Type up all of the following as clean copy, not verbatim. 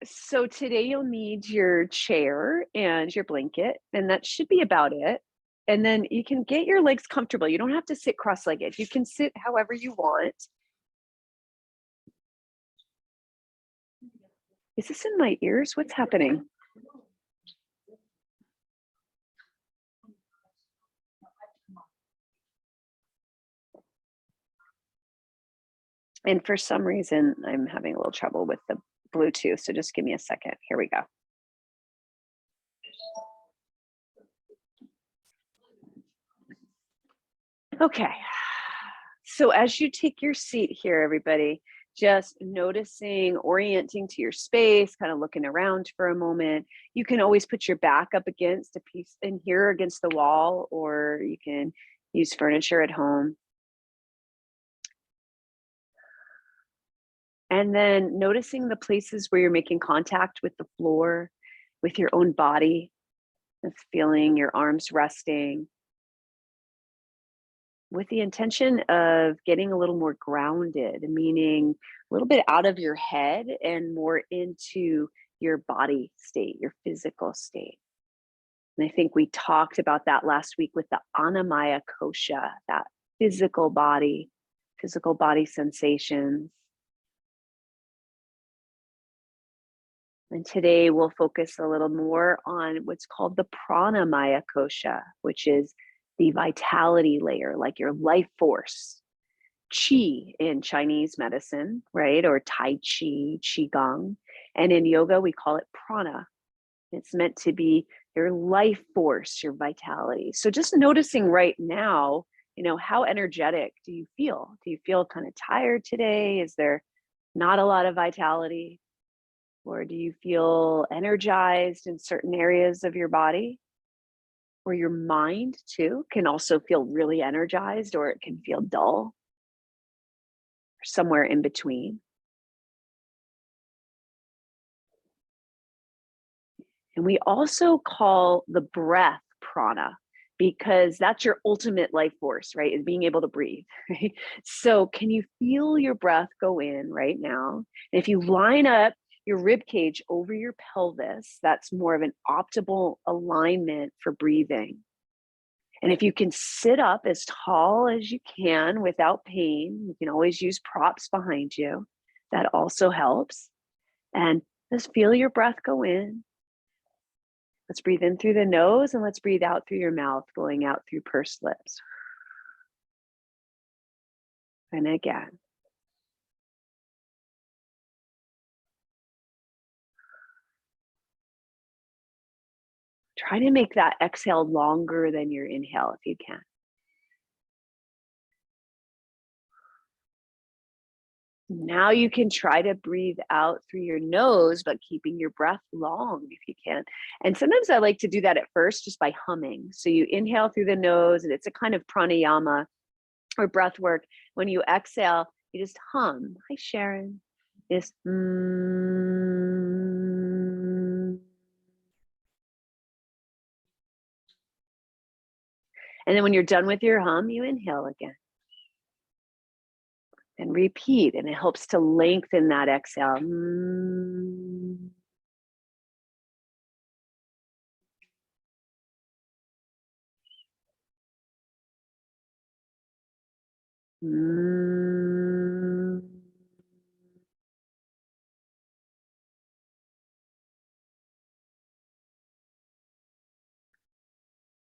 So today you'll need your chair and your blanket, and that should be about it. And then you can get your legs comfortable. You don't have to sit cross-legged. You can sit however you want. Is this in my ears? What's happening? And for some reason, I'm having a little trouble with the Bluetooth. So just give me a second. Here we go. Okay. So as you take your seat here, everybody, just noticing, orienting to your space, kind of looking around for a moment. You can always put your back up against a piece in here against the wall, or you can use furniture at home. And then noticing the places where you're making contact with the floor, with your own body, just feeling your arms resting, with the intention of getting a little more grounded, meaning a little bit out of your head and more into your body state, your physical state. And I think we talked about that last week with the Anamaya Kosha, that physical body sensations. And today we'll focus a little more on what's called the Pranamaya Kosha, which is the vitality layer, like your life force. Qi in Chinese medicine, right? Or Tai Chi, Qigong. And in yoga, we call it prana. It's meant to be your life force, your vitality. So just noticing right now, how energetic do you feel? Do you feel kind of tired today? Is there not a lot of vitality? Or do you feel energized in certain areas of your body? Or your mind too can also feel really energized, or it can feel dull, or somewhere in between. And we also call the breath prana, because that's your ultimate life force, right? Is being able to breathe, right? So can you feel your breath go in right now? And if you line up your rib cage over your pelvis, that's more of an optimal alignment for breathing. And if you can sit up as tall as you can without pain, you can always use props behind you. That also helps. And just feel your breath go in. Let's breathe in through the nose, and let's breathe out through your mouth, going out through pursed lips. And again. Try to make that exhale longer than your inhale if you can. Now you can try to breathe out through your nose, but keeping your breath long if you can. And sometimes I like to do that at first just by humming. So you inhale through the nose, and it's a kind of pranayama or breath work. When you exhale, you just hum. Hi, Sharon. Just And then when you're done with your hum, you inhale again. And repeat, and it helps to lengthen that exhale.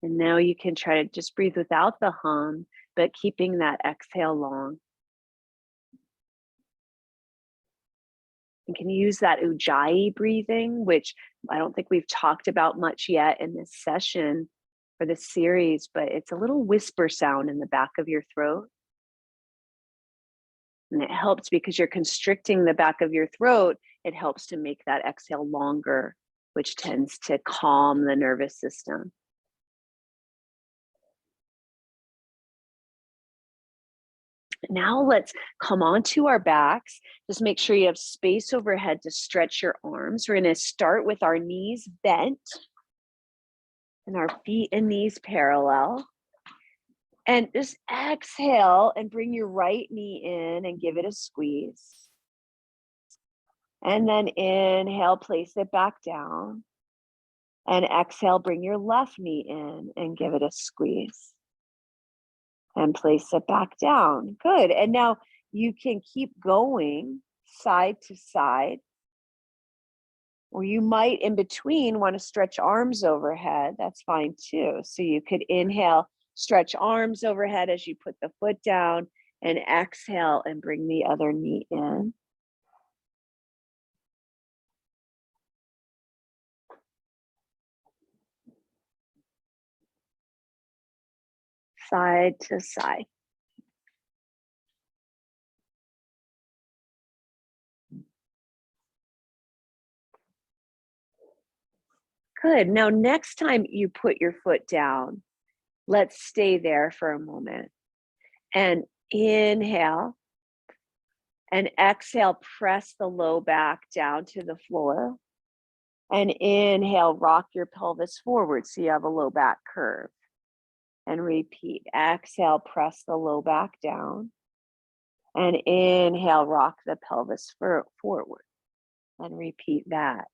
And now you can try to just breathe without the hum, but keeping that exhale long. You can use that ujjayi breathing, which I don't think we've talked about much yet in this session for this series, but it's a little whisper sound in the back of your throat. And it helps because you're constricting the back of your throat. It helps to make that exhale longer, which tends to calm the nervous system. Now let's come onto our backs. Just make sure you have space overhead to stretch your arms. We're going to start with our knees bent and our feet and knees parallel. And just exhale and bring your right knee in and give it a squeeze. And then inhale, place it back down. And exhale, bring your left knee in and give it a squeeze. And place it back down. Good. And now you can keep going side to side. Or you might, in between, want to stretch arms overhead. That's fine too. So you could inhale, stretch arms overhead as you put the foot down, and exhale and bring the other knee in. Side to side. Good. Now, next time you put your foot down, let's stay there for a moment. And inhale and exhale, press the low back down to the floor. And inhale, rock your pelvis forward so you have a low back curve. And repeat. Exhale, press the low back down. And inhale, rock the pelvis forward. And repeat that.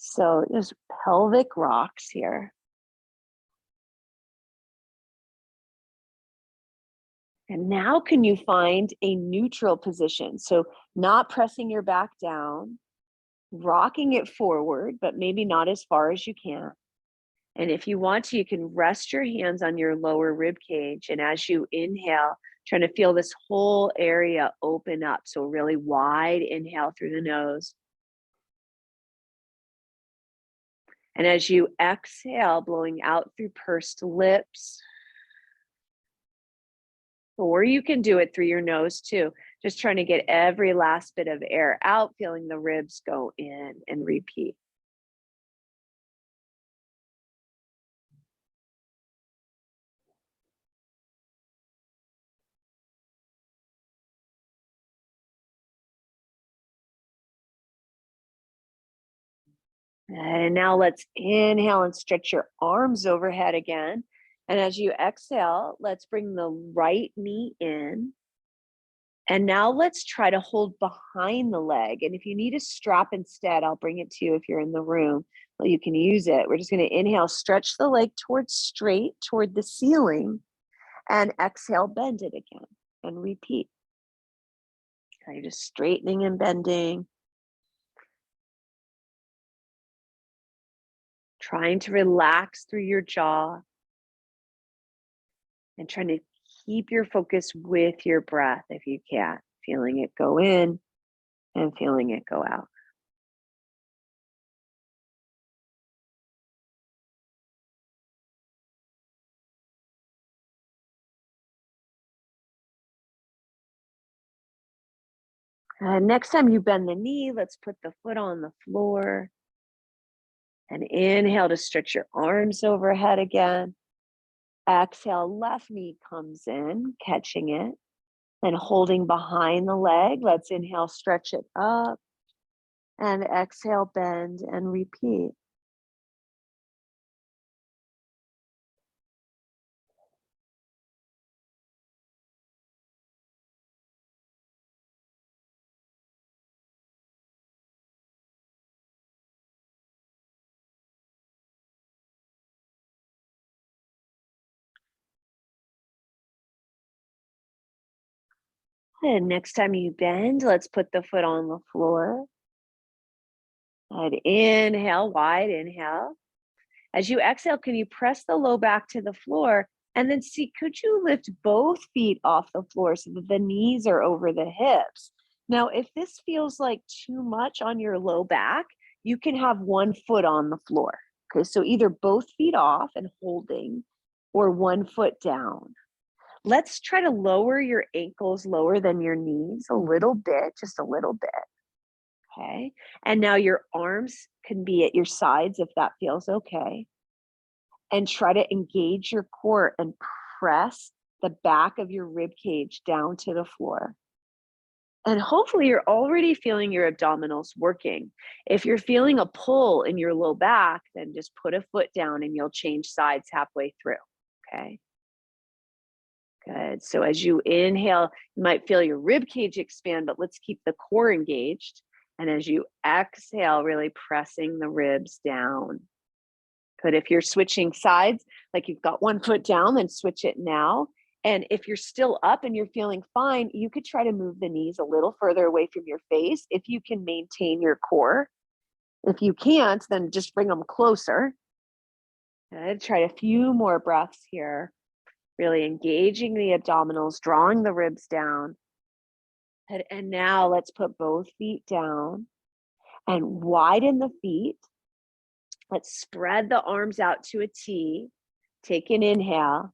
So there's pelvic rocks here. And now can you find a neutral position? So not pressing your back down, rocking it forward, but maybe not as far as you can. And if you want to, you can rest your hands on your lower rib cage. And as you inhale, trying to feel this whole area open up. So really wide inhale through the nose. And as you exhale, blowing out through pursed lips. Or you can do it through your nose too. Just trying to get every last bit of air out, feeling the ribs go in, and repeat. And now let's inhale and stretch your arms overhead again. And as you exhale, let's bring the right knee in. And now let's try to hold behind the leg. And if you need a strap instead, I'll bring it to you if you're in the room. Well, you can use it. We're just going to inhale, stretch the leg towards straight, toward the ceiling. And exhale, bend it again. And repeat. So you're just straightening and bending. Trying to relax through your jaw. And trying to keep your focus with your breath if you can. Feeling it go in and feeling it go out. Next time you bend the knee, let's put the foot on the floor. And inhale to stretch your arms overhead again. Exhale, left knee comes in, catching it. Then holding behind the leg, let's inhale, stretch it up. And exhale, bend and repeat. And next time you bend, let's put the foot on the floor. And inhale, wide inhale. As you exhale, can you press the low back to the floor? And then see, could you lift both feet off the floor so that the knees are over the hips? Now, if this feels like too much on your low back, you can have one foot on the floor. Okay, so either both feet off and holding, or one foot down. Let's try to lower your ankles lower than your knees a little bit, just a little bit. Okay. And now your arms can be at your sides if that feels okay. And try to engage your core and press the back of your rib cage down to the floor. And hopefully you're already feeling your abdominals working. If you're feeling a pull in your low back, then just put a foot down and you'll change sides halfway through. Okay. Good. So as you inhale, you might feel your rib cage expand, but let's keep the core engaged. And as you exhale, really pressing the ribs down. Good. If you're switching sides, like you've got one foot down, then switch it now. And if you're still up and you're feeling fine, you could try to move the knees a little further away from your face if you can maintain your core. If you can't, then just bring them closer. Good. Try a few more breaths here. Really engaging the abdominals, drawing the ribs down. And now let's put both feet down and widen the feet. Let's spread the arms out to a T. Take an inhale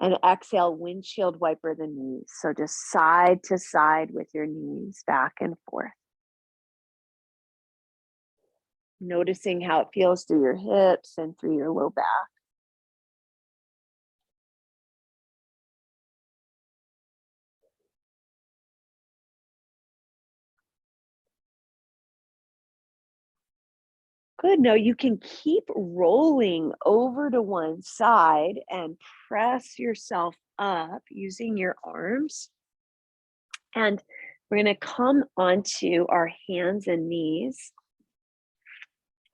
and exhale, windshield wiper the knees. So just side to side with your knees, back and forth. Noticing how it feels through your hips and through your low back. Good. Now you can keep rolling over to one side and press yourself up using your arms. And we're going to come onto our hands and knees.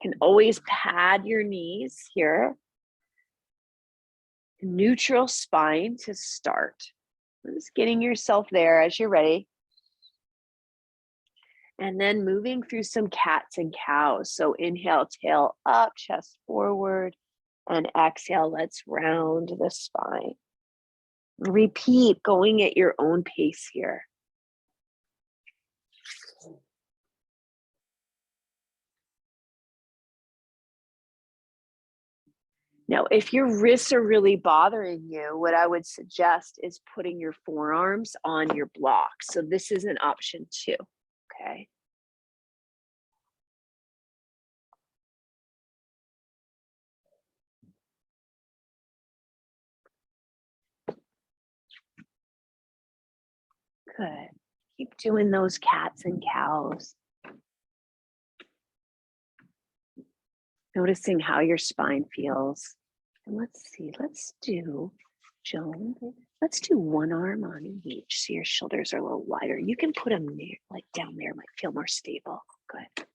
You can always pad your knees here. Neutral spine to start. Just getting yourself there as you're ready. And then moving through some cats and cows. So inhale, tail up, chest forward, and exhale, let's round the spine. Repeat, going at your own pace here. Now, if your wrists are really bothering you, what I would suggest is putting your forearms on your block. So this is an option too, okay? Good. Keep doing those cats and cows. Noticing how your spine feels. And let's see, let's do, Joan, let's do one arm on each so your shoulders are a little wider. You can put them there, like down there, might feel more stable. Good.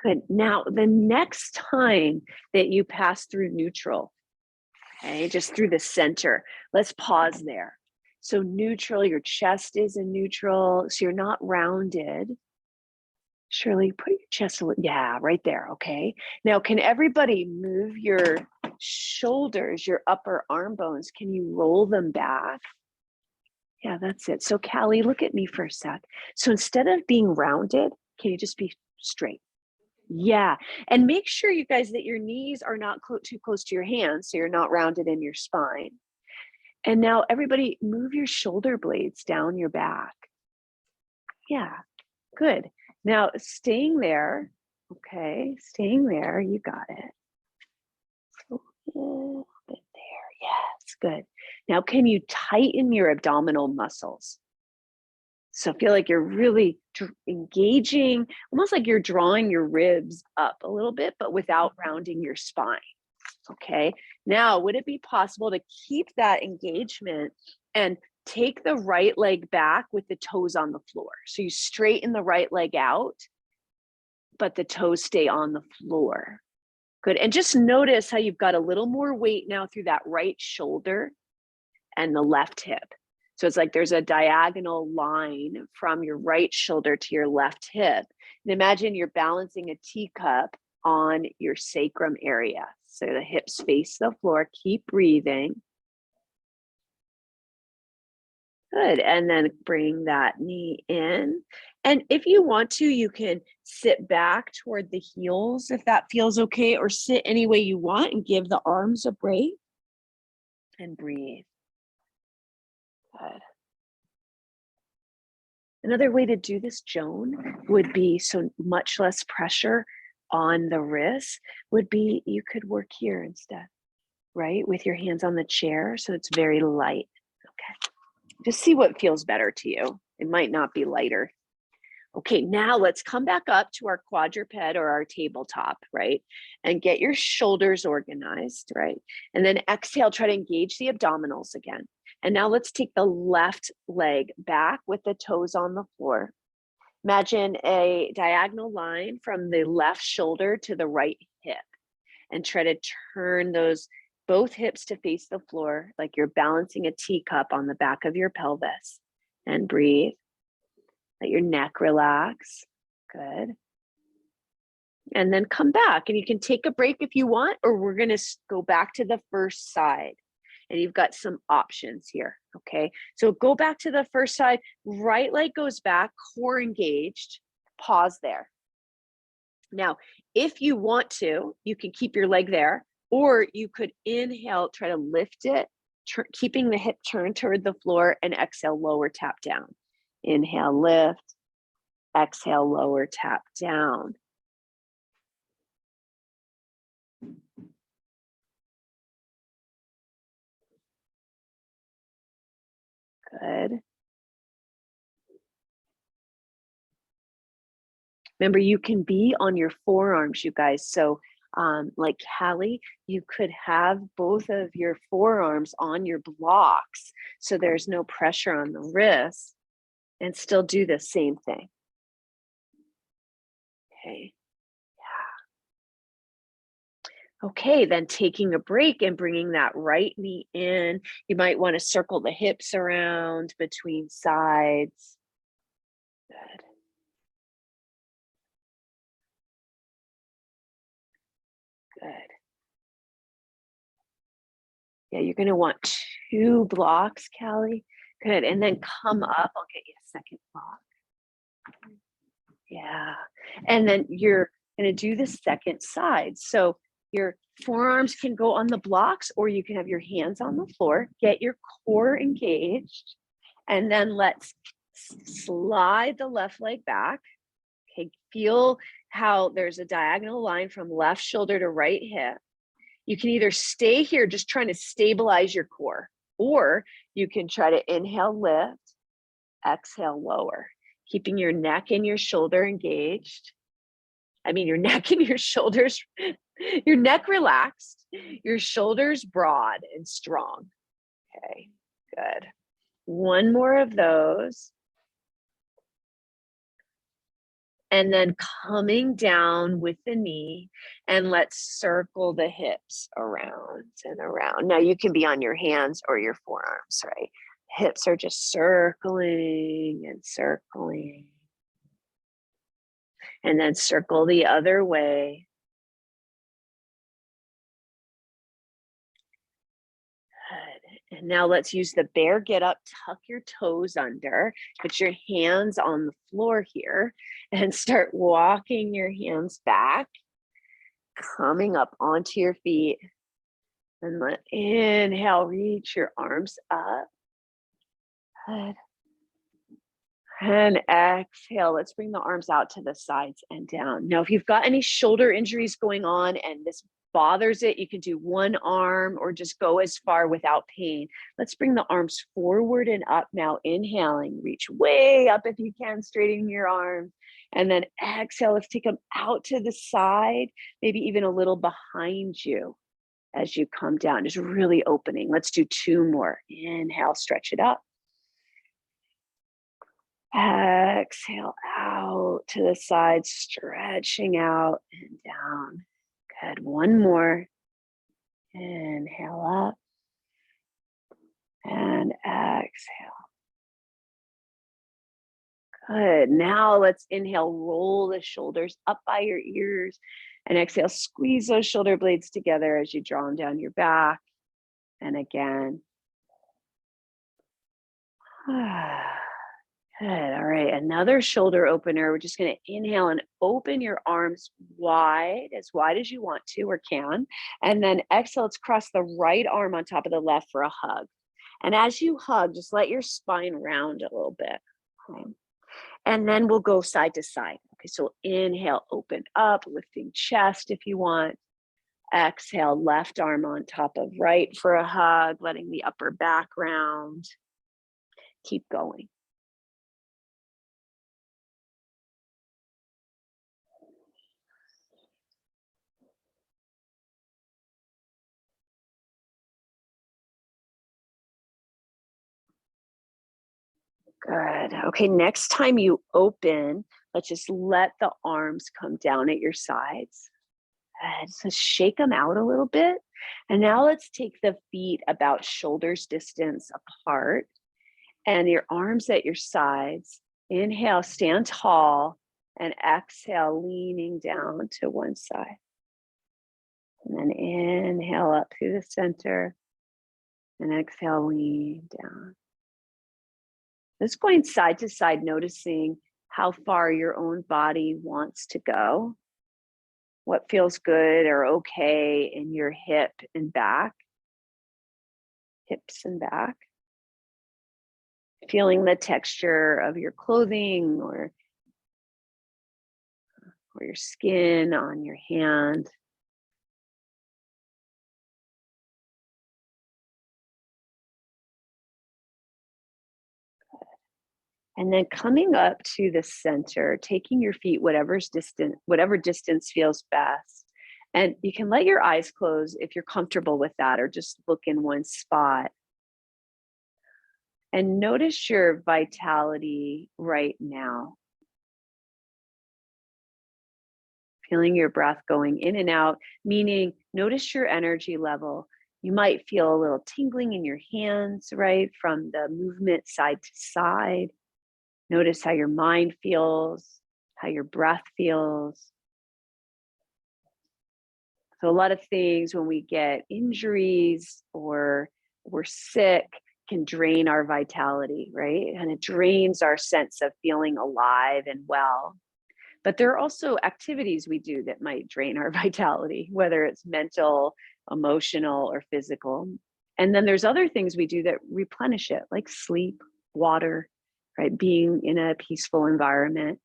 Good. Now, the next time that you pass through neutral, okay, just through the center, let's pause there. So neutral, your chest is in neutral, so you're not rounded. Shirley, put your chest a little, yeah, right there, okay? Now, can everybody move your shoulders, your upper arm bones? Can you roll them back? Yeah, that's it. So Callie, look at me for a sec. So instead of being rounded, can you just be straight? Yeah, and make sure you guys that your knees are not too close to your hands, so you're not rounded in your spine. And now everybody move your shoulder blades down your back. Yeah, good. Now, staying there, okay, staying there, you got it. A little bit there, yes, good. Now, can you tighten your abdominal muscles? So feel like you're really engaging, almost like you're drawing your ribs up a little bit, but without rounding your spine, okay? Now, would it be possible to keep that engagement and take the right leg back with the toes on the floor? So you straighten the right leg out, but the toes stay on the floor. Good. And just notice how you've got a little more weight now through that right shoulder and the left hip. So it's like there's a diagonal line from your right shoulder to your left hip. And imagine you're balancing a teacup on your sacrum area. So the hips face the floor. Keep breathing. Good. And then bring that knee in. And if you want to, you can sit back toward the heels if that feels okay, or sit any way you want and give the arms a break and breathe. Good. Another way to do this, Joan, would be so much less pressure on the wrists would be you could work here instead, right? With your hands on the chair. So it's very light. Okay. Just see what feels better to you. It might not be lighter. Okay, now let's come back up to our quadruped or our tabletop, right? And get your shoulders organized, right? And then exhale, try to engage the abdominals again. And now let's take the left leg back with the toes on the floor. Imagine a diagonal line from the left shoulder to the right hip, and try to turn those both hips to face the floor like you're balancing a teacup on the back of your pelvis. And breathe. Let your neck relax. Good. And then come back, and you can take a break if you want, or we're going to go back to the first side. And you've got some options here. Okay. So go back to the first side, right leg goes back, core engaged, pause there. Now, if you want to, you can keep your leg there, or you could inhale, try to lift it, keeping the hip turned toward the floor, and exhale, lower, tap down. Inhale, lift, exhale, lower, tap down. Good. Remember, you can be on your forearms, you guys. So like Callie, you could have both of your forearms on your blocks, so there's no pressure on the wrists, and still do the same thing. Okay. Yeah. Okay, then taking a break and bringing that right knee in. You might want to circle the hips around between sides. Good. Good. Yeah, you're going to want 2 blocks, Callie. Good. And then come up. I'll get you a second block. Yeah. And then you're going to do the second side. So your forearms can go on the blocks, or you can have your hands on the floor. Get your core engaged. And then let's slide the left leg back. Okay. Feel how there's a diagonal line from left shoulder to right hip. You can either stay here just trying to stabilize your core, or you can try to inhale, lift, exhale, lower, keeping your neck and your shoulder engaged. I mean, your neck and your shoulders, your neck relaxed, your shoulders broad and strong. Okay, good. One more of those. And then coming down with the knee, and let's circle the hips around and around. Now you can be on your hands or your forearms, right? Hips are just circling and circling. And then circle the other way. Good. And now let's use the bear get up, tuck your toes under, put your hands on the floor here, and start walking your hands back, coming up onto your feet. And let inhale, reach your arms up. Good. And exhale, let's bring the arms out to the sides and down. Now, if you've got any shoulder injuries going on and this bothers it, you can do one arm or just go as far without pain. Let's bring the arms forward and up now. Inhaling, reach way up if you can, straighten your arms. And then exhale, let's take them out to the side, maybe even a little behind you as you come down, just really opening. Let's do 2 more. Inhale, stretch it up. Exhale out to the side, stretching out and down. Good. One more. Inhale up and exhale. Good. Now let's inhale, roll the shoulders up by your ears, and exhale, squeeze those shoulder blades together as you draw them down your back. And again. Good. All right. Another shoulder opener. We're just going to inhale and open your arms wide as you want to or can. And then exhale, let's cross the right arm on top of the left for a hug. And as you hug, just let your spine round a little bit. Okay. And then we'll go side to side. Okay. So inhale, open up, lifting chest if you want. Exhale, left arm on top of right for a hug, letting the upper back round. Keep going. Good. Okay, next time you open, let's just let the arms come down at your sides. Good. So shake them out a little bit. And now let's take the feet about shoulders distance apart and your arms at your sides. Inhale, stand tall, and exhale, leaning down to one side. And then inhale up through the center and exhale, lean down. Just going side to side, noticing how far your own body wants to go, what feels good or okay in your hip and back, hips and back. Feeling the texture of your clothing or your skin on your hand. And then coming up to the center, taking your feet whatever distance feels best. And you can let your eyes close if you're comfortable with that, or just look in one spot. And notice your vitality right now. Feeling your breath going in and out, meaning notice your energy level. You might feel a little tingling in your hands, right? From the movement side to side. Notice how your mind feels, how your breath feels. So a lot of things when we get injuries or we're sick can drain our vitality, right? And it drains our sense of feeling alive and well. But there are also activities we do that might drain our vitality, whether it's mental, emotional, or physical. And then there's other things we do that replenish it, like sleep, water, right? Being in a peaceful environment.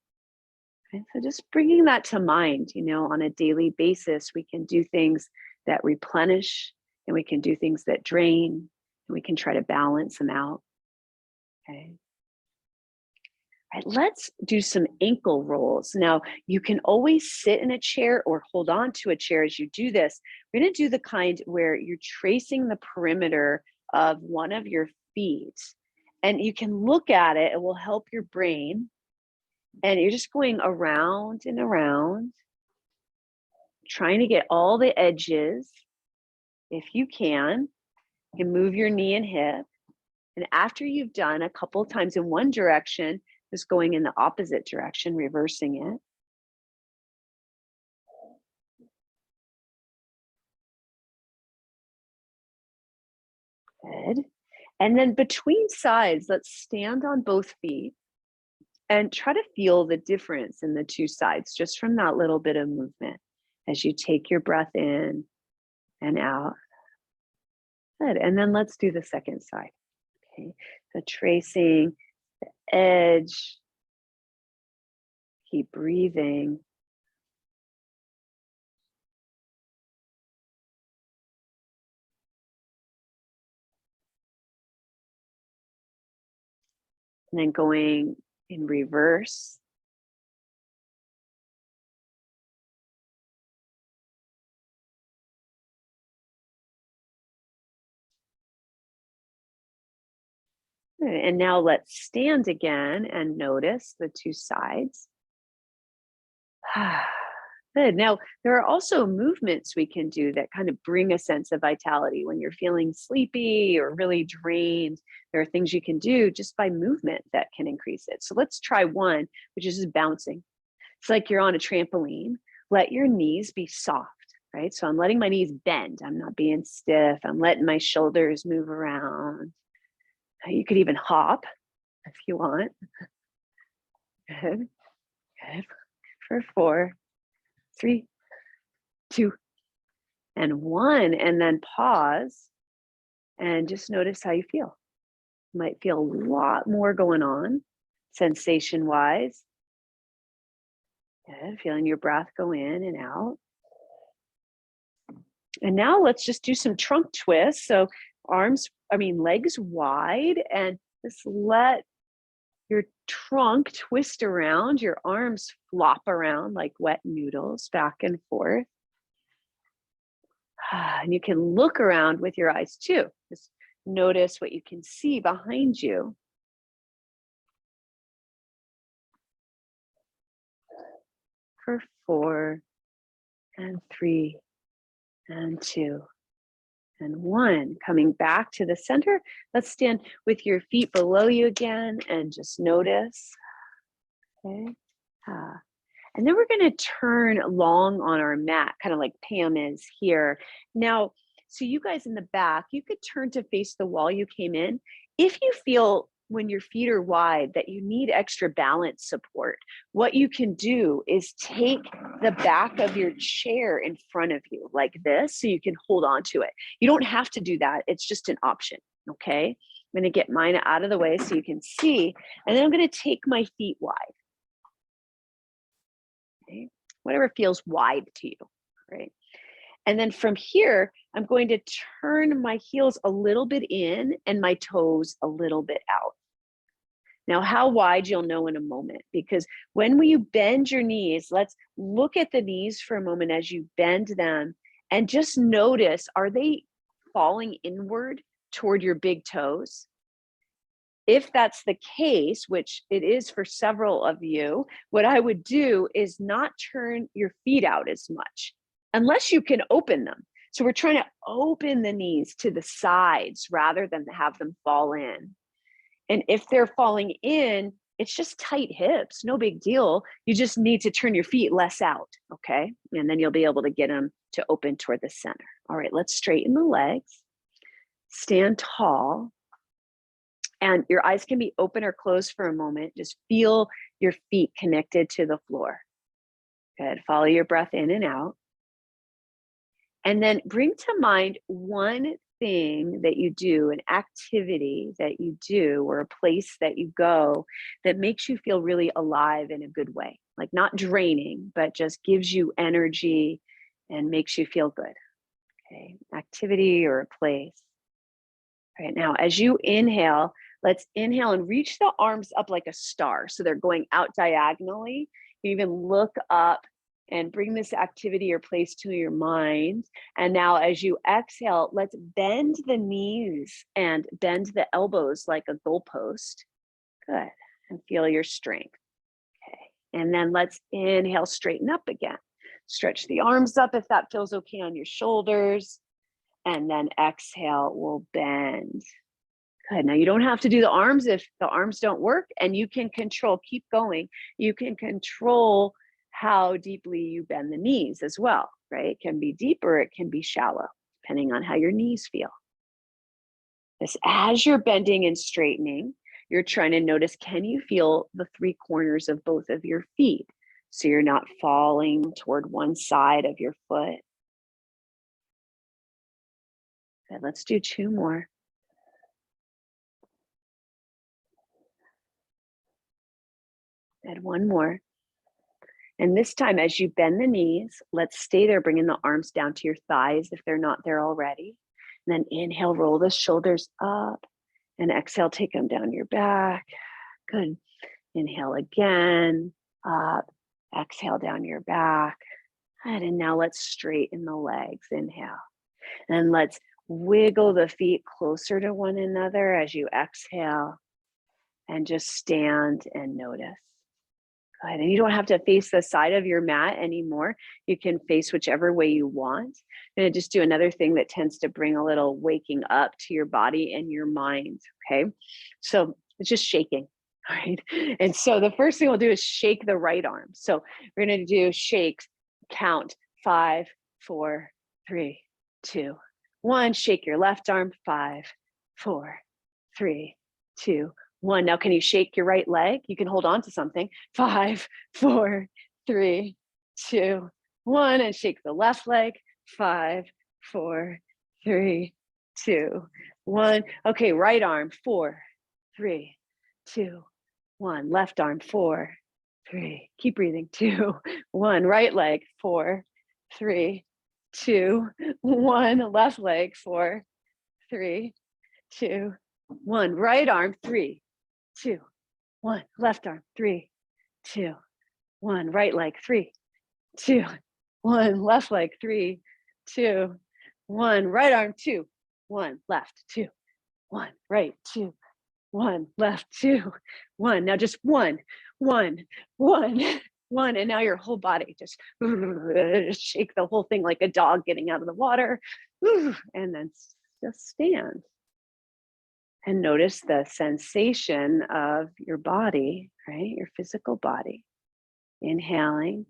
Right? So just bringing that to mind, on a daily basis, we can do things that replenish and we can do things that drain and we can try to balance them out. Okay. Right, let's do some ankle rolls. Now, you can always sit in a chair or hold on to a chair as you do this. We're going to do the kind where you're tracing the perimeter of one of your feet. And you can look at it, it will help your brain. And you're just going around and around, trying to get all the edges. If you can move your knee and hip. And after you've done a couple of times in one direction, just going in the opposite direction, reversing it. Good. And then between sides, let's stand on both feet and try to feel the difference in the two sides just from that little bit of movement as you take your breath in and out. Good. And then let's do the second side. Okay. So tracing the edge. Keep breathing. And then going in reverse. And now let's stand again and notice the two sides. Good. Now, there are also movements we can do that kind of bring a sense of vitality when you're feeling sleepy or really drained. There are things you can do just by movement that can increase it. So let's try one, which is just bouncing. It's like you're on a trampoline. Let your knees be soft, right? So I'm letting my knees bend. I'm not being stiff. I'm letting my shoulders move around. You could even hop if you want. Good. Good. For 4, 3, 2, and 1. And then pause and just notice how you feel. You might feel a lot more going on sensation wise. Good. Feeling your breath go in and out. And now let's just do some trunk twists. So legs wide, and just let your trunk twist around, your arms flop around like wet noodles back and forth. And you can look around with your eyes too. Just notice what you can see behind you. for 4 and 3 and 2 and 1. Coming back to the center. Let's stand with your feet below you again and just notice. Okay. And then we're going to turn long on our mat, kind of like Pam is here. Now, so you guys in the back, you could turn to face the wall you came in. If you feel when your feet are wide that you need extra balance support, what you can do is take the back of your chair in front of you like this so you can hold on to it. You don't have to do that. It's just an option. Okay. I'm going to get mine out of the way so you can see. And then I'm going to take my feet wide. Okay. Whatever feels wide to you, right? And then from here, I'm going to turn my heels a little bit in and my toes a little bit out. Now, how wide you'll know in a moment, because when you bend your knees, let's look at the knees for a moment as you bend them and just notice, are they falling inward toward your big toes? If that's the case, which it is for several of you, what I would do is not turn your feet out as much, unless you can open them. So we're trying to open the knees to the sides rather than have them fall in. And if they're falling in, it's just tight hips, no big deal. You just need to turn your feet less out, okay? And then you'll be able to get them to open toward the center. All right, let's straighten the legs. Stand tall. And your eyes can be open or closed for a moment. Just feel your feet connected to the floor. Good. Follow your breath in and out. And then bring to mind one thing that you do, an activity that you do, or a place that you go that makes you feel really alive in a good way. Like not draining, but just gives you energy and makes you feel good. Okay. Activity or a place. All right. Now, as you inhale, let's inhale and reach the arms up like a star. So they're going out diagonally. You even look up and bring this activity or place to your mind. And now as you exhale, let's bend the knees and bend the elbows like a goalpost. Good. And feel your strength. Okay. And then let's inhale, straighten up again. Stretch the arms up if that feels okay on your shoulders. And then exhale, we'll bend. Good. Now you don't have to do the arms if the arms don't work, and you can control, keep going. You can control how deeply you bend the knees as well, right? It can be deep or it can be shallow, depending on how your knees feel. As you're bending and straightening, you're trying to notice, can you feel the three corners of both of your feet? So you're not falling toward one side of your foot. Good. Let's do 2 more. And 1 more. And this time, as you bend the knees, let's stay there, bringing the arms down to your thighs if they're not there already. And then inhale, roll the shoulders up. And exhale, take them down your back. Good. Inhale again, up. Exhale, down your back. Good. And now let's straighten the legs. Inhale. And let's wiggle the feet closer to one another as you exhale. And just stand and notice. Good. And you don't have to face the side of your mat anymore. You can face whichever way you want. I'm going to just do another thing that tends to bring a little waking up to your body and your mind. Okay. So it's just shaking. All right. And so the first thing we'll do is shake the right arm. So we're going to do shakes, count 5, 4, 3, 2, 1. Shake your left arm. 5, 4, 3, 2, 1. Now, can you shake your right leg? You can hold on to something. 5, 4, 3, 2, 1. And shake the left leg. 5, 4, 3, 2, 1. Okay, right arm. 4, 3, 2, 1. Left arm. 4, 3. Keep breathing. 2, 1. Right leg. 4, 3, 2, 1. Left leg. 4, 3, 2, 1. Right arm. 3, 2, 1. Left arm. 3, 2, 1. Right leg. 3, 2, 1. Left leg. 3, 2, 1. Right arm. 2, 1. Left. 2, 1. Right. 2, 1. Left. 2, 1. Now just 1, 1, 1. one, and now your whole body just shake the whole thing like a dog getting out of the water, and then just stand. And notice the sensation of your body, right? Your physical body. Inhaling.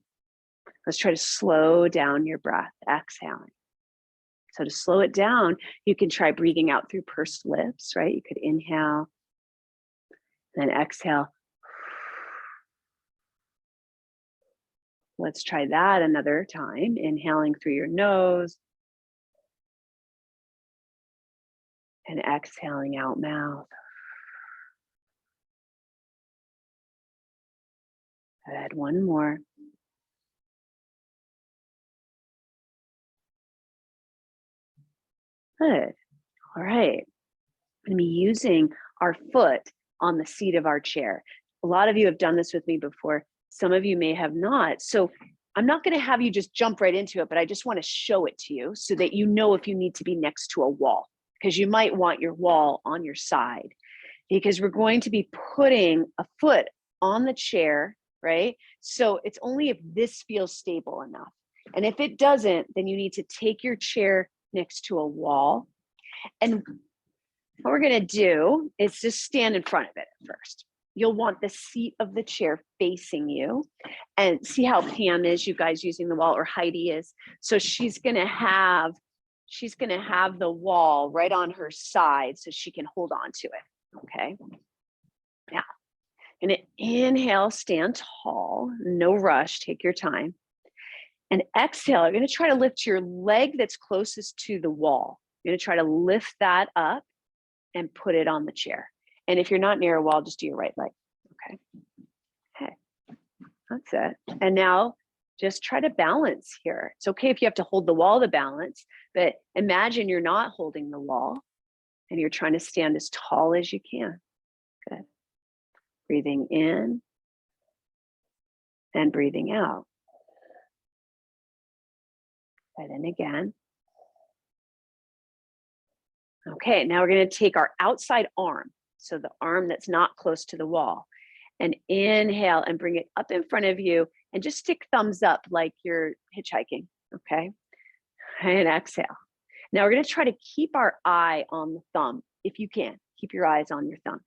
Let's try to slow down your breath, exhaling. So to slow it down, you can try breathing out through pursed lips, right? You could inhale, then exhale. Let's try that another time. Inhaling through your nose and exhaling out mouth. Good, one more. Good, all right. I'm gonna be using our foot on the seat of our chair. A lot of you have done this with me before. Some of you may have not. So I'm not gonna have you just jump right into it, but I just wanna show it to you so that you know if you need to be next to a wall, because you might want your wall on your side, because we're going to be putting a foot on the chair, right? So it's only if this feels stable enough. And if it doesn't, then you need to take your chair next to a wall. And what we're gonna do is just stand in front of it first. You'll want the seat of the chair facing you, and see how Pam is, you guys using the wall, or Heidi is. So she's gonna have the wall right on her side so she can hold on to it, okay? Now, gonna inhale, stand tall, no rush, take your time. And exhale, you're gonna try to lift your leg that's closest to the wall. You're gonna try to lift that up and put it on the chair. And if you're not near a wall, just do your right leg. Okay. Okay. That's it. And now just try to balance here. It's okay if you have to hold the wall to balance, but imagine you're not holding the wall and you're trying to stand as tall as you can. Good. Breathing in and breathing out. And then again. Okay, now we're going to take our outside arm, so the arm that's not close to the wall, and inhale and bring it up in front of you and just stick thumbs up like you're hitchhiking, okay? And exhale. Now we're going to try to keep our eye on the thumb. If you can, keep your eyes on your thumb.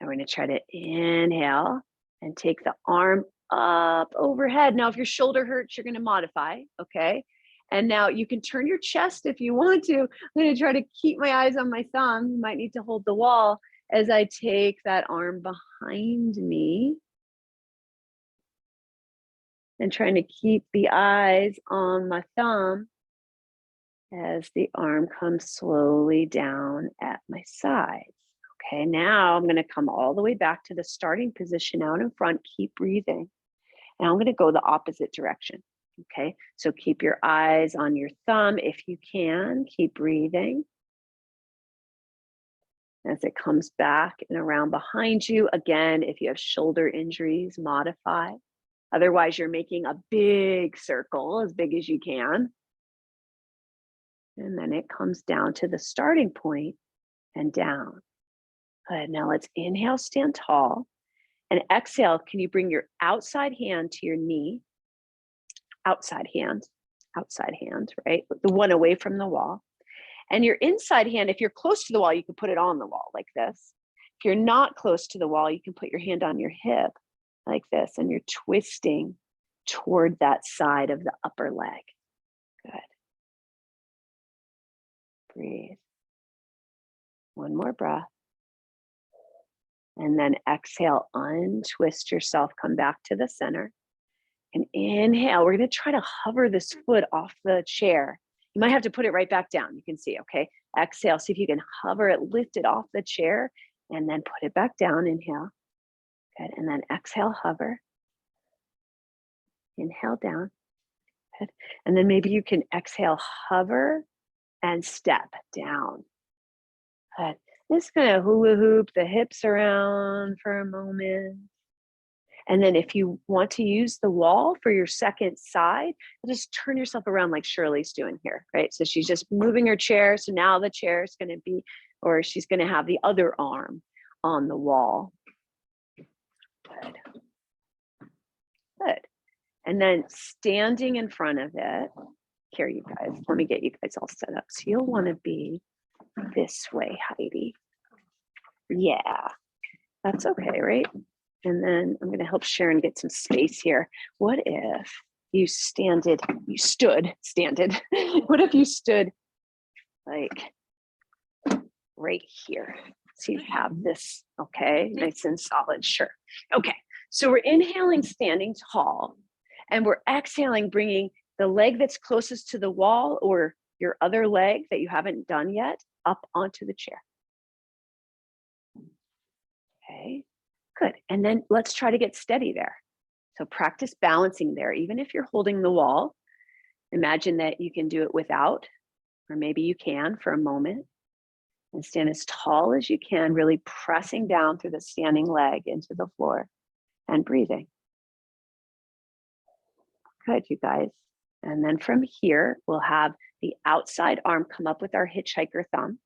And we're going to try to inhale and take the arm up overhead. Now, if your shoulder hurts, you're going to modify, okay? And now you can turn your chest if you want to. I'm going to try to keep my eyes on my thumb. You might need to hold the wall as I take that arm behind me. And trying to keep the eyes on my thumb as the arm comes slowly down at my sides. Okay, now I'm going to come all the way back to the starting position out in front. Keep breathing. And I'm going to go the opposite direction. Okay, so keep your eyes on your thumb if you can. Keep breathing. As it comes back and around behind you. Again, if you have shoulder injuries, modify. Otherwise, you're making a big circle, as big as you can. And then it comes down to the starting point and down. Good, now let's inhale, stand tall. And exhale, can you bring your outside hand to your knee? Outside hand, right? The one away from the wall. And your inside hand, if you're close to the wall, you can put it on the wall like this. If you're not close to the wall, you can put your hand on your hip like this, and you're twisting toward that side of the upper leg. Good. Breathe. One more breath. And then exhale, untwist yourself, come back to the center. And inhale, we're going to try to hover this foot off the chair. You might have to put it right back down. You can see, okay? Exhale, see if you can hover it, lift it off the chair, and then put it back down. Inhale. Good. And then exhale, hover. Inhale down. Good. And then maybe you can exhale, hover, and step down. Good. Just going to hula hoop the hips around for a moment. And then if you want to use the wall for your second side, just turn yourself around like Shirley's doing here, right? So she's just moving her chair. So now the chair is going to be, or she's going to have the other arm on the wall. Good. Good. And then standing in front of it, here, you guys, let me get you guys all set up. So you'll want to be this way, Heidi. Yeah, that's okay, right? And then I'm going to help Sharon get some space here. What if you stood, what if you stood like right here? So you have this, okay, nice and solid, sure. Okay, so we're inhaling standing tall, and we're exhaling, bringing the leg that's closest to the wall or your other leg that you haven't done yet up onto the chair. Okay, good. And then let's try to get steady there. So practice balancing there. Even if you're holding the wall, imagine that you can do it without, or maybe you can for a moment, and stand as tall as you can, really pressing down through the standing leg into the floor and breathing. Good, you guys. And then from here, we'll have the outside arm come up with our hitchhiker thumb.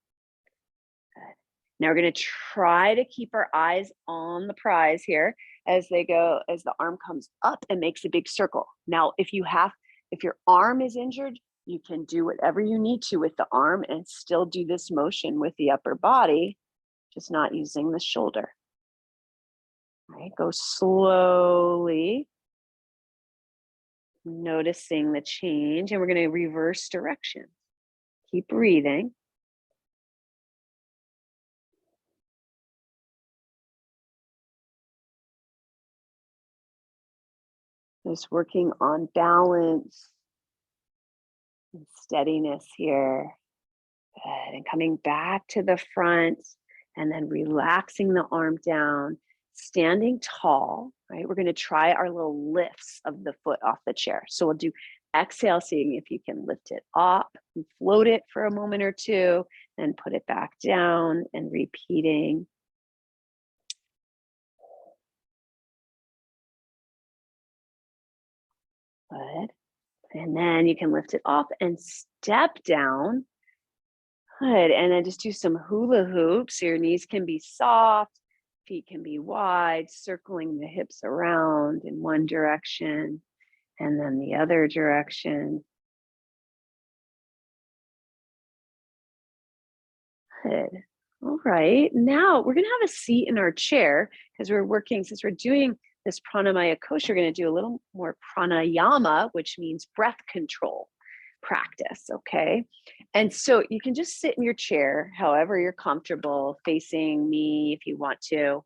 Good. Now we're going to try to keep our eyes on the prize here as they go, as the arm comes up and makes a big circle. Now, if your arm is injured, you can do whatever you need to with the arm and still do this motion with the upper body, just not using the shoulder. All right, go slowly, noticing the change, and we're going to reverse direction. Keep breathing. Just working on balance and steadiness here. Good. And coming back to the front and then relaxing the arm down, standing tall, right? We're going to try our little lifts of the foot off the chair. So we'll do exhale, seeing if you can lift it up and float it for a moment or two, then put it back down and repeating. Good. And then you can lift it off and step down. Good. And then just do some hula hoops. So your knees can be soft, feet can be wide, circling the hips around in one direction and then the other direction. Good. All right. Now we're going to have a seat in our chair because we're working, since we're doing this pranamaya kosha, we're going to do a little more pranayama, which means breath control practice. Okay. And so you can just sit in your chair, however you're comfortable, facing me if you want to.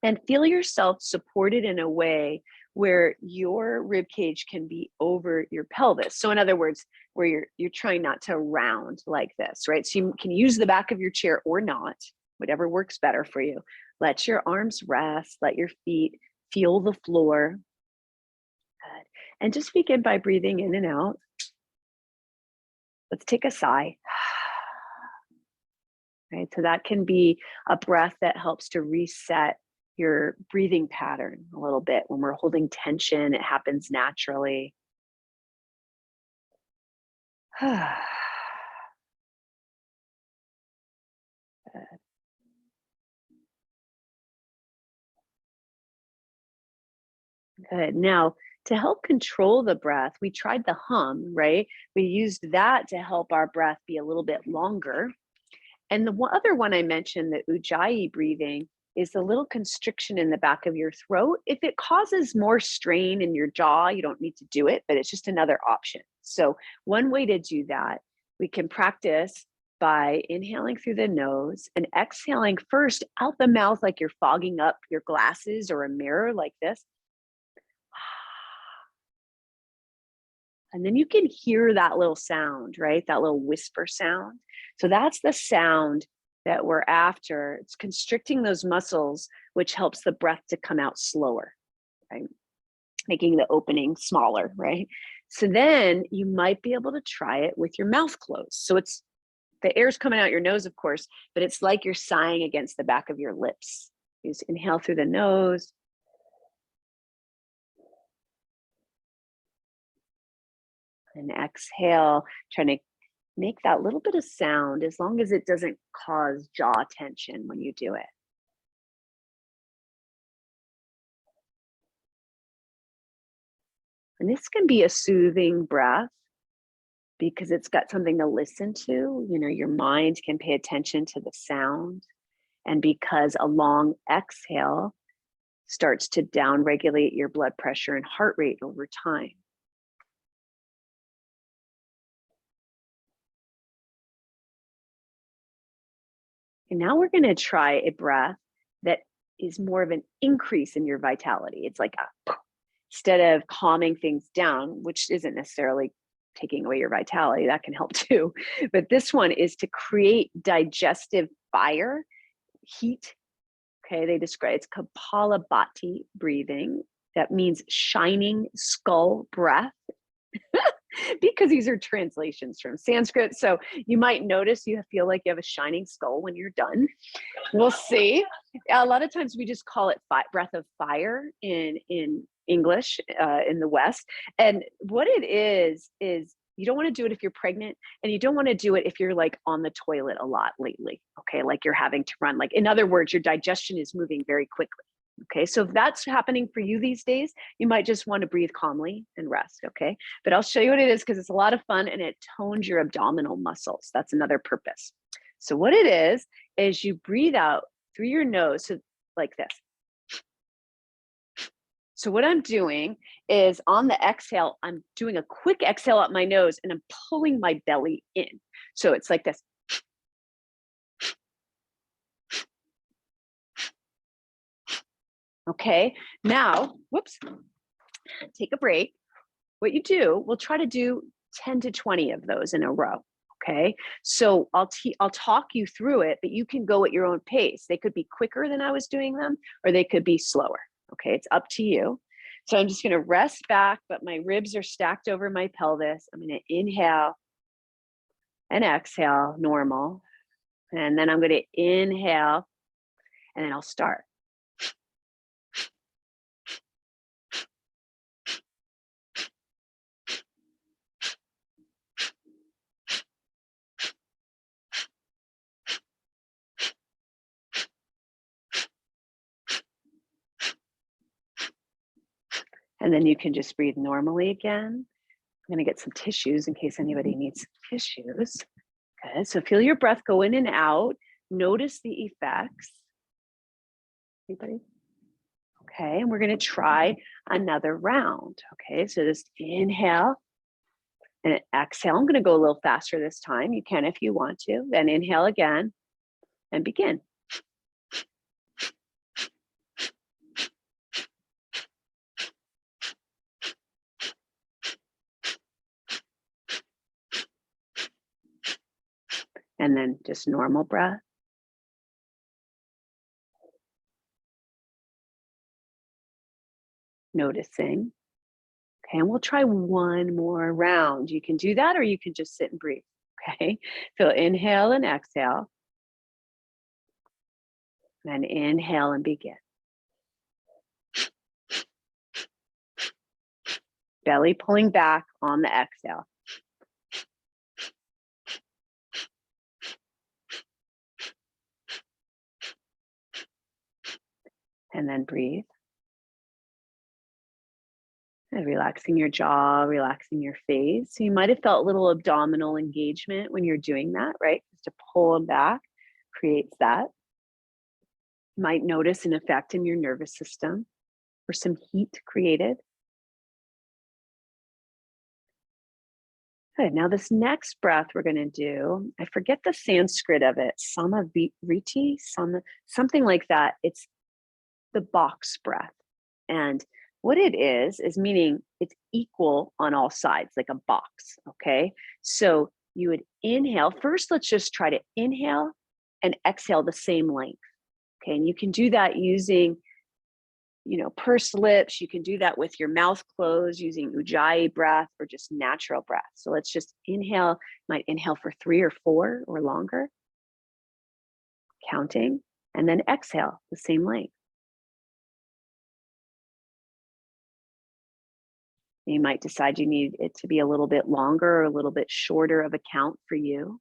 And feel yourself supported in a way where your rib cage can be over your pelvis. So in other words, where you're trying not to round like this, right? So you can use the back of your chair or not, whatever works better for you. Let your arms rest, let your feet feel the floor. Good. And just begin by breathing in and out. Let's take a sigh. Right, so that can be a breath that helps to reset your breathing pattern a little bit. When we're holding tension, it happens naturally. Good. Now, to help control the breath, we tried the hum, right? We used that to help our breath be a little bit longer. And the other one I mentioned, the ujjayi breathing, is a little constriction in the back of your throat. If it causes more strain in your jaw, you don't need to do it, but it's just another option. So one way to do that, we can practice by inhaling through the nose and exhaling first out the mouth, like you're fogging up your glasses or a mirror like this. And then you can hear that little sound, right? That little whisper sound. So that's the sound that we're after. It's constricting those muscles, which helps the breath to come out slower, right? Making the opening smaller, right? So then you might be able to try it with your mouth closed. So it's the air's coming out your nose, of course, but it's like you're sighing against the back of your lips. You just inhale through the nose. And exhale, trying to make that little bit of sound as long as it doesn't cause jaw tension when you do it. And this can be a soothing breath because it's got something to listen to. You know, your mind can pay attention to the sound. And because a long exhale starts to downregulate your blood pressure and heart rate over time. And now we're going to try a breath that is more of an increase in your vitality. It's like instead of calming things down, which isn't necessarily taking away your vitality, that can help too. But this one is to create digestive fire, heat. Okay, they describe it's Kapalabhati breathing. That means shining skull breath. Because these are translations from Sanskrit. So you might notice you feel like you have a shining skull when you're done. We'll see. A lot of times we just call it breath of fire in English in the West. And what it is you don't want to do it if you're pregnant, and you don't want to do it if you're like on the toilet a lot lately. Okay, like you're having to run. Like in other words, your digestion is moving very quickly. Okay, so if that's happening for you these days, you might just want to breathe calmly and rest. Okay, but I'll show you what it is because it's a lot of fun and it tones your abdominal muscles. That's another purpose. So what it is you breathe out through your nose, so like this. So what I'm doing is on the exhale, I'm doing a quick exhale up my nose and I'm pulling my belly in. So it's like this. Okay, now, whoops, take a break. What you do, we'll try to do 10 to 20 of those in a row. Okay, so I'll talk you through it, but you can go at your own pace. They could be quicker than I was doing them, or they could be slower. Okay, it's up to you. So I'm just going to rest back, but my ribs are stacked over my pelvis. I'm going to inhale and exhale, normal. And then I'm going to inhale, and then I'll start. And then you can just breathe normally again. I'm going to get some tissues in case anybody needs tissues. Good. So feel your breath go in and out. Notice the effects. Anybody? Okay. And we're going to try another round. Okay. So just inhale and exhale. I'm going to go a little faster this time. You can if you want to. Then inhale again and begin. And then just normal breath. Noticing. Okay, and we'll try one more round. You can do that, or you can just sit and breathe. Okay, so inhale and exhale. Then inhale and begin. Belly pulling back on the exhale. And then breathe. And relaxing your jaw, relaxing your face. So you might have felt a little abdominal engagement when you're doing that, right? Just to pull them back creates that. You might notice an effect in your nervous system or some heat created. Good. Now this next breath we're going to do, I forget the Sanskrit of it, samavriti, something like that. It's the box breath. And what it is meaning it's equal on all sides, like a box, okay? So you would inhale. First, let's just try to inhale and exhale the same length, okay? And you can do that using, pursed lips. You can do that with your mouth closed using ujjayi breath or just natural breath. So let's just inhale, might inhale for 3 or 4 or longer, counting, and then exhale the same length. You might decide you need it to be a little bit longer or a little bit shorter of a count for you.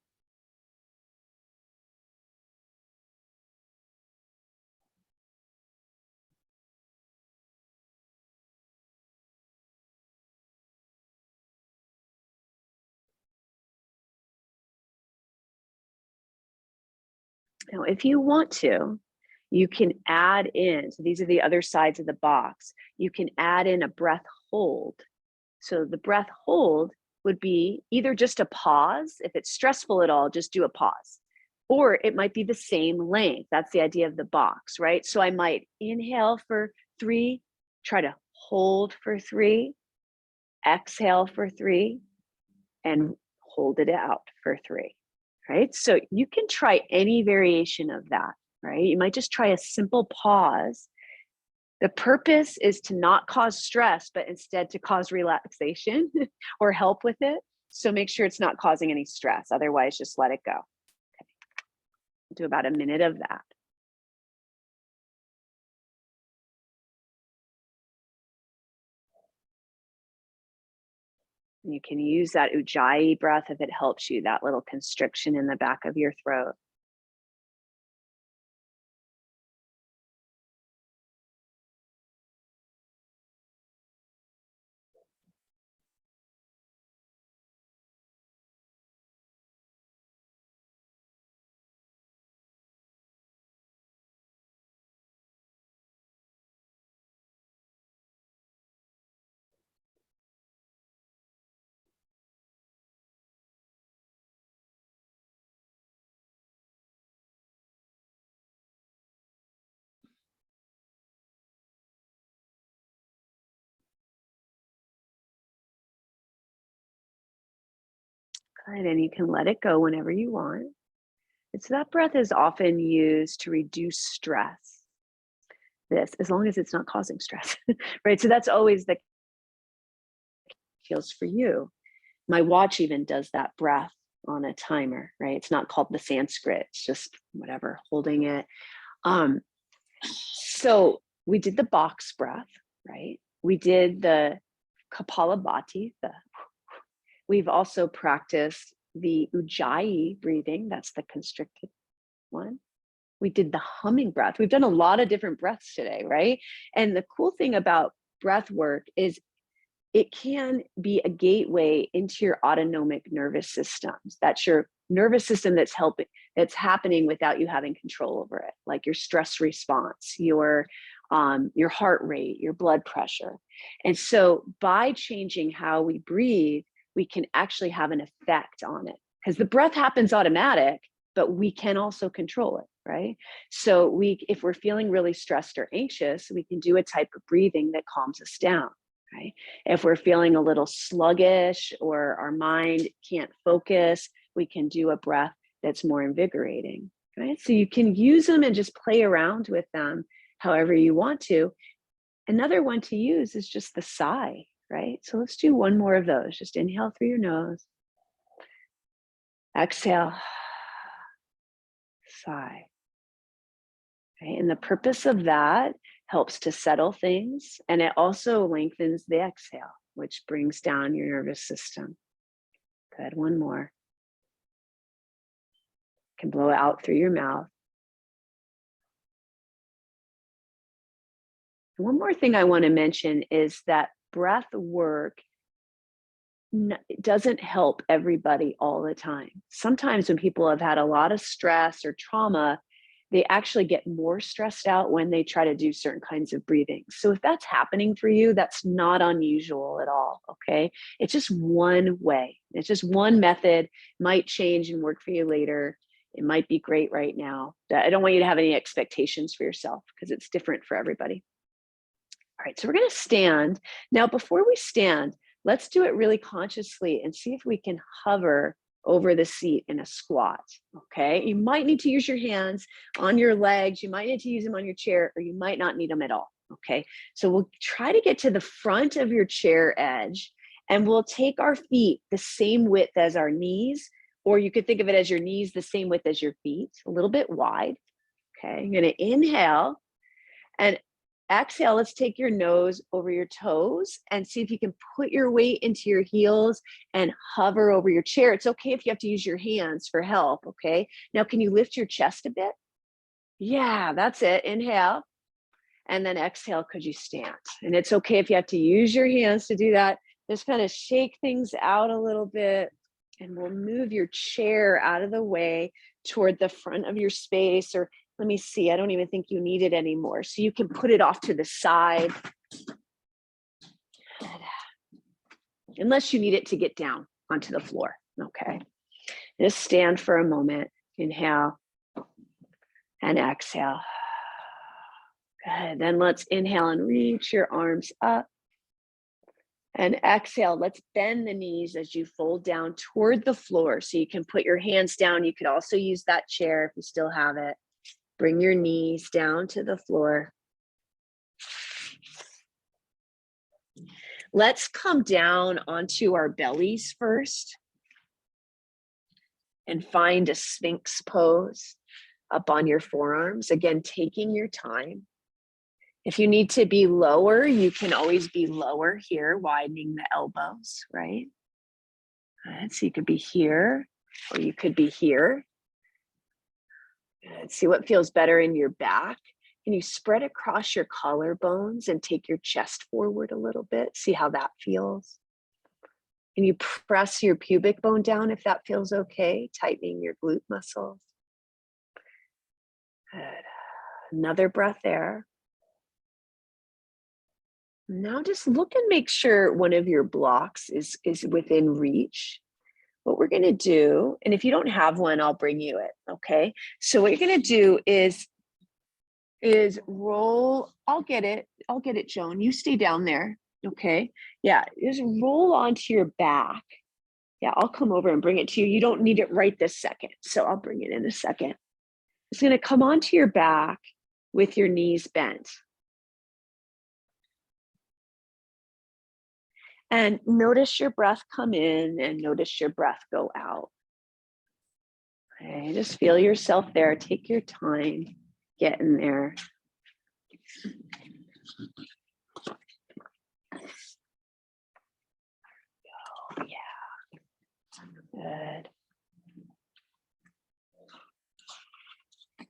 Now, if you want to, you can add in, so these are the other sides of the box, you can add in a breath hold. So the breath hold would be either just a pause. If it's stressful at all, just do a pause. Or it might be the same length. That's the idea of the box, right? So I might inhale for 3, try to hold for 3, exhale for 3, and hold it out for 3, right? So you can try any variation of that, right? You might just try a simple pause. The purpose is to not cause stress, but instead to cause relaxation or help with it. So make sure it's not causing any stress. Otherwise, just let it go. Okay. Do about a minute of that. You can use that ujjayi breath if it helps you, that little constriction in the back of your throat. Good, and you can let it go whenever you want. And so that breath is often used to reduce stress. This, as long as it's not causing stress, right? So that's always the feels for you. My watch even does that breath on a timer, right? It's not called the Sanskrit, it's just whatever, holding it. So we did the box breath, right? We did the Kapalabhati, we've also practiced the Ujjayi breathing, that's the constricted one. We did the humming breath. We've done a lot of different breaths today, right? And the cool thing about breath work is it can be a gateway into your autonomic nervous systems. That's your nervous system that's happening without you having control over it, like your stress response, your heart rate, your blood pressure. And so by changing how we breathe, we can actually have an effect on it, because the breath happens automatic, but we can also control it, right? So if we're feeling really stressed or anxious, we can do a type of breathing that calms us down. Right? If we're feeling a little sluggish or our mind can't focus, we can do a breath that's more invigorating. Right? So you can use them and just play around with them however you want to. Another one to use is just the sigh, right? So let's do one more of those. Just inhale through your nose, exhale, sigh. Right? And the purpose of that helps to settle things, and it also lengthens the exhale, which brings down your nervous system. Good, one more. You can blow it out through your mouth. One more thing I want to mention is that breath work doesn't help everybody all the time. Sometimes when people have had a lot of stress or trauma, they actually get more stressed out when they try to do certain kinds of breathing. So if that's happening for you, that's not unusual at all, okay? It's just one way. It's just one method, might change and work for you later. It might be great right now. I don't want you to have any expectations for yourself because it's different for everybody. All right, so we're gonna stand. Now, before we stand, let's do it really consciously and see if we can hover over the seat in a squat, okay? You might need to use your hands on your legs, you might need to use them on your chair, or you might not need them at all, okay? So we'll try to get to the front of your chair edge, and we'll take our feet the same width as our knees, or you could think of it as your knees the same width as your feet, a little bit wide, okay? I'm gonna inhale, and exhale, let's take your nose over your toes and see if you can put your weight into your heels and hover over your chair. It's okay if you have to use your hands for help, okay? Now, can you lift your chest a bit? Yeah, that's it. Inhale. And then exhale, could you stand? And it's okay if you have to use your hands to do that. Just kind of shake things out a little bit And we'll move your chair out of the way toward the front of your space, or let me see, I don't even think you need it anymore. So you can put it off to the side. Unless you need it to get down onto the floor. Okay. Just stand for a moment. Inhale and exhale. Good. Then let's inhale and reach your arms up. And exhale, let's bend the knees as you fold down toward the floor. So you can put your hands down. You could also use that chair if you still have it. Bring your knees down to the floor. Let's come down onto our bellies first and find a Sphinx pose up on your forearms. Again, taking your time. If you need to be lower, you can always be lower here, widening the elbows, right? Good. So you could be here, or you could be here. Good. See what feels better in your back. Can you spread across your collarbones and take your chest forward a little bit? See how that feels. Can you press your pubic bone down if that feels okay? Tightening your glute muscles. Good. Another breath there. Now just look and make sure one of your blocks is within reach. What we're going to do, and if you don't have one, I'll bring you it, okay? So what you're going to do is roll. I'll get it, Joan. You stay down there, okay? Yeah, just roll onto your back. Yeah, I'll come over and bring it to you. You don't need it right this second, so I'll bring it in a second. It's going to come onto your back with your knees bent. And notice your breath come in and notice your breath go out. Okay, just feel yourself there. Take your time getting there. Oh, yeah. Good.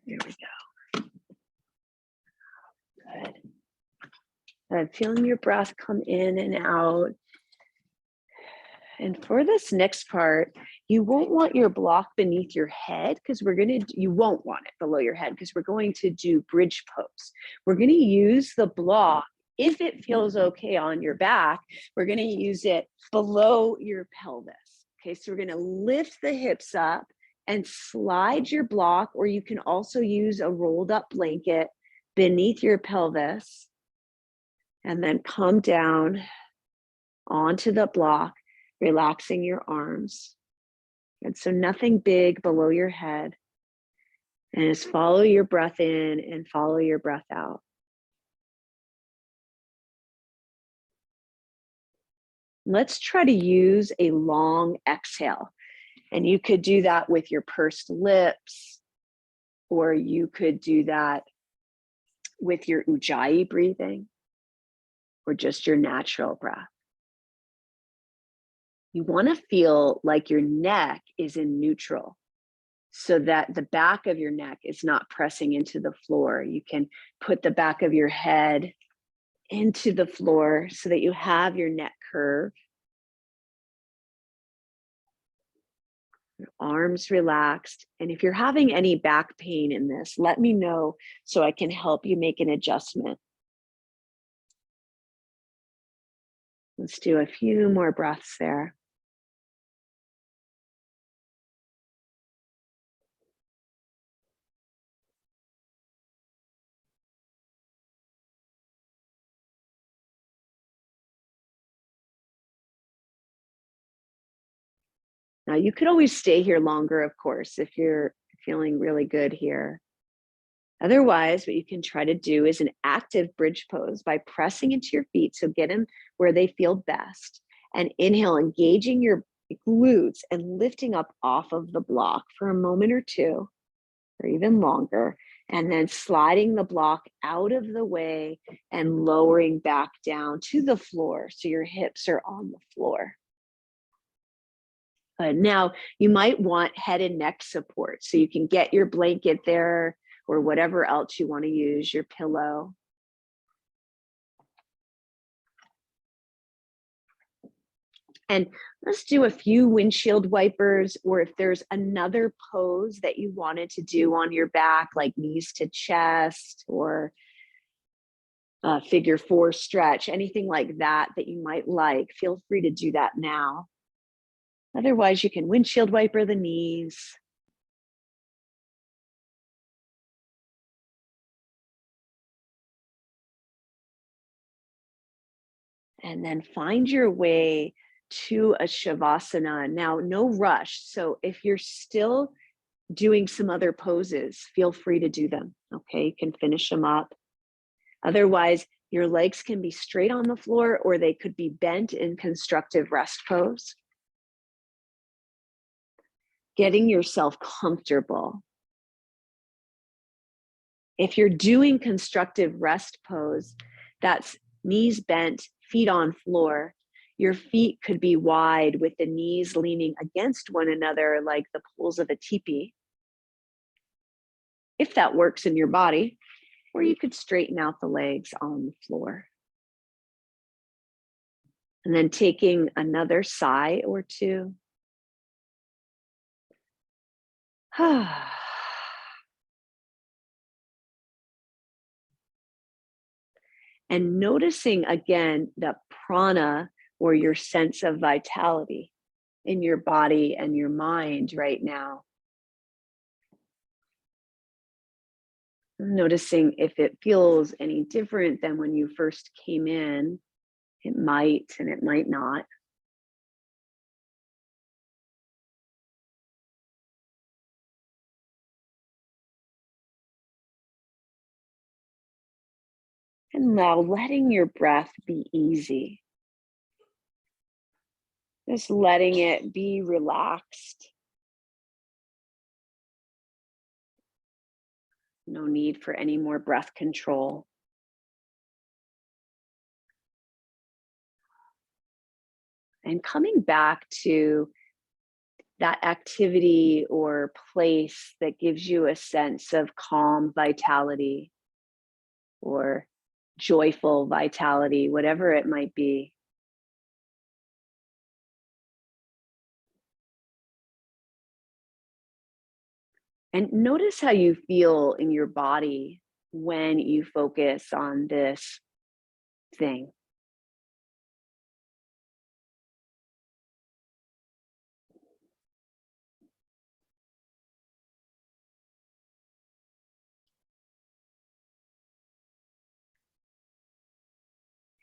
There we go. Good. Good. Feeling your breath come in and out. And for this next part, you won't want your block beneath your head because you won't want it below your head because we're going to do bridge pose. We're going to use the block, if it feels okay on your back, we're going to use it below your pelvis. Okay, so we're going to lift the hips up and slide your block, or you can also use a rolled up blanket beneath your pelvis and then come down onto the block, relaxing your arms. And so nothing big below your head. And just follow your breath in and follow your breath out. Let's try to use a long exhale. And you could do that with your pursed lips, or you could do that with your ujjayi breathing, or just your natural breath. You want to feel like your neck is in neutral so that the back of your neck is not pressing into the floor. You can put the back of your head into the floor so that you have your neck curve. Your arms relaxed. And if you're having any back pain in this, let me know so I can help you make an adjustment. Let's do a few more breaths there. Now you could always stay here longer, of course, if you're feeling really good here. Otherwise, what you can try to do is an active bridge pose by pressing into your feet. So get them where they feel best. And inhale, engaging your glutes and lifting up off of the block for a moment or two, or even longer. And then sliding the block out of the way and lowering back down to the floor. So your hips are on the floor. Now, you might want head and neck support. So you can get your blanket there, or whatever else you want to use, your pillow. And let's do a few windshield wipers, or if there's another pose that you wanted to do on your back, like knees to chest or figure four stretch, anything like that that you might like, feel free to do that now. Otherwise, you can windshield wiper the knees. And then find your way to a Shavasana. Now, no rush. So if you're still doing some other poses, feel free to do them. Okay, you can finish them up. Otherwise, your legs can be straight on the floor or they could be bent in constructive rest pose. Getting yourself comfortable. If you're doing constructive rest pose, that's knees bent, feet on floor. Your feet could be wide with the knees leaning against one another like the poles of a teepee, if that works in your body, or you could straighten out the legs on the floor. And then taking another sigh or two. And noticing again the prana, or your sense of vitality in your body and your mind right now. Noticing if it feels any different than when you first came in. It might and it might not. And now letting your breath be easy. Just letting it be relaxed. No need for any more breath control. And coming back to that activity or place that gives you a sense of calm vitality or joyful vitality, whatever it might be. And notice how you feel in your body when you focus on this thing.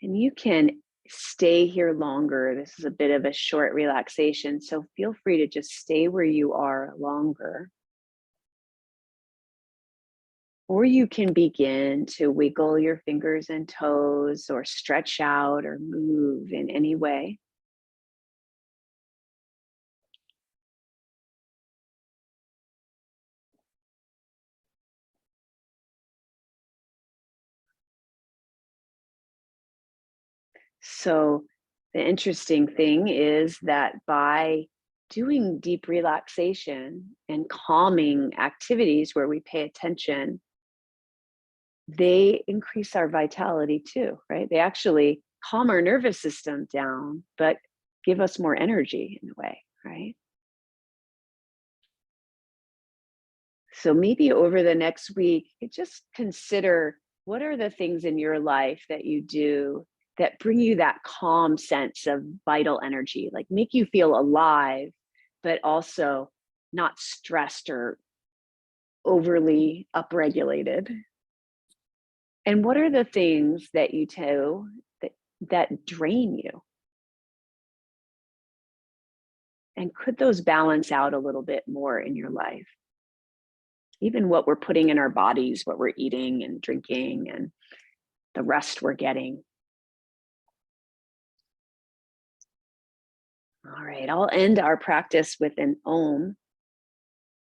And you can stay here longer. This is a bit of a short relaxation, so feel free to just stay where you are longer. Or you can begin to wiggle your fingers and toes or stretch out or move in any way. So the interesting thing is that by doing deep relaxation and calming activities where we pay attention, they increase our vitality too, right? They actually calm our nervous system down, but give us more energy in a way, right? So maybe over the next week, just consider what are the things in your life that you do that bring you that calm sense of vital energy, like make you feel alive, but also not stressed or overly upregulated. And what are the things that you do that drain you? And could those balance out a little bit more in your life? Even what we're putting in our bodies, what we're eating and drinking, and the rest we're getting. All right, I'll end our practice with an Om,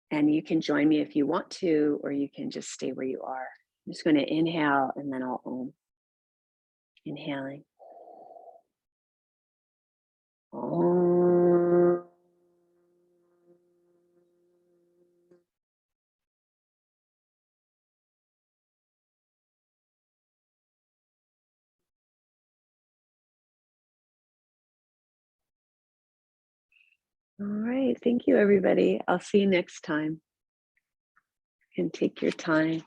and you can join me if you want to, or you can just stay where you are. I'm just going to inhale and then I'll Om. Inhaling. Om. All right. Thank you, everybody. I'll see you next time. And take your time.